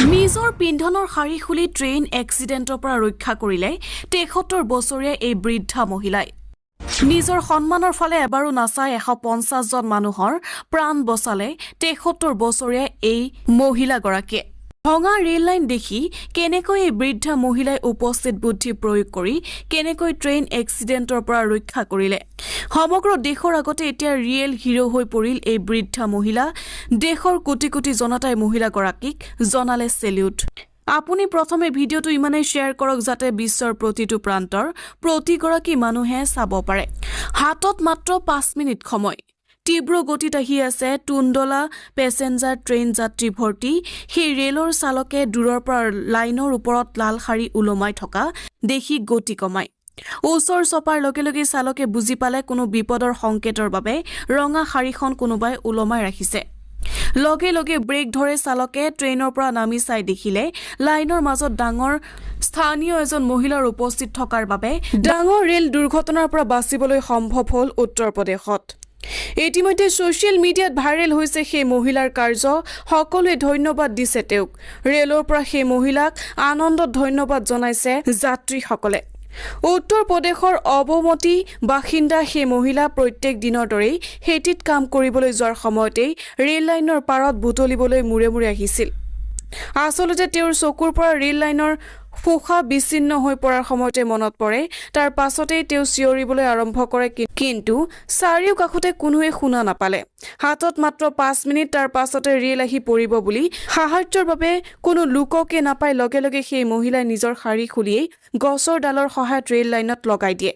নিজৰ পিন্ধনৰ শাৰী খুলি ট্ৰেইন এক্সিডেণ্টৰ পৰা ৰক্ষা কৰিলে ৭৩ বছৰীয়া এই বৃদ্ধা মহিলাই নিজৰ সন্মানৰ ফালে এবাৰো নাচাই ১৫০ জন মানুহৰ প্ৰাণ বচালে ৭৩ বছৰীয়া এই মহিলাগৰাকীয়ে ভঙা ৰেল লাইন দেখি কেনেকৈ এই বৃদ্ধা মহিলাই উপস্থিত বুদ্ধি প্ৰয়োগ কৰি কেনেকৈ ট্ৰেইন এক্সিডেণ্টৰ পৰা ৰক্ষা কৰিলে সমগ্ৰ দেশৰ আগতে এতিয়া ৰিয়েল হিৰো হৈ পৰিল এই বৃদ্ধা মহিলা দেশৰ কোটি কোটি জনতাই মহিলাগৰাকীক জনালে সেলিউট আপুনি প্ৰথমে ভিডিঅটো ইমানেই শ্বেয়াৰ কৰক যাতে বিশ্বৰ প্ৰতিটো প্ৰান্তৰ প্ৰতিগৰাকী মানুহে চাব পাৰে হাতত মাত্ৰ 5 মিনিট সময় তীব্ৰ গতিত আহি আছে টুণ্ডলা পেছেঞ্জাৰ ট্ৰেইন যাত্ৰী ভৰ্তি সেই ৰেলৰ চালকে দূৰৰ পৰা লাইনৰ ওপৰত লাল শাৰী উলমাই থকা দেখি গতি কমায় ওচৰ চপাৰ লগে লগে চালকে বুজি পালে কোনো বিপদৰ সংকেতৰ বাবে ৰঙা শাৰীখন কোনোবাই উলমাই ৰাখিছে লগে লগে ব্ৰেক ধৰে চালকে ট্ৰেইনৰ পৰা নামি চাই দেখিলে লাইনৰ মাজত ডাঙৰ স্থানীয় এজন মহিলাৰ উপস্থিত থকাৰ বাবে ডাঙৰ ৰেল দুৰ্ঘটনাৰ পৰা বাচিবলৈ সম্ভৱ হ'ল উত্তৰ প্ৰদেশত ইতিমধ্যে সোশ্যাল মিডিয়াত ভাইৰেল হৈছে সেই মহিলাৰ কাৰ্য সকলোৱে ধন্যবাদ দিছে তেওঁক ৰেলৰ পৰা সেই মহিলাক আনন্দত ধন্যবাদ জনাইছে যাত্ৰীসকলে উত্তৰ প্ৰদেশৰ অৱমতি বাসিন্দা সেই মহিলা প্ৰত্যেক দিনৰ দৰেই হেটিত কাম কৰিবলৈ যোৱাৰ সময়তেই ৰেল লাইনৰ পাৰত বুটলিবলৈ মূৰে মূৰে আহিছিল আচলতে তেওঁৰ চকুৰ পৰা ৰেল লাইনৰ ফুখা বিচ্ছিন্ন হৈ পৰাৰ সময়তে মনত পৰে তাৰ পাছতেই তেওঁ চিঞৰিবলৈ আৰম্ভ কৰে কিন্তু চাৰিও কাষতে কোনোৱে শুনা নাপালে হাতত মাত্ৰ 5 মিনিট তাৰ পাছতে ৰেল আহি পৰিব বুলি সাহায্যৰ বাবে কোনো লোককে নাপাই লগে লগে সেই মহিলাই নিজৰ শাৰী খুলিয়েই গছৰ ডালৰ সহায়ত ৰেল লাইনত লগাই দিয়ে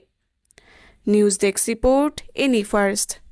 news desk report any first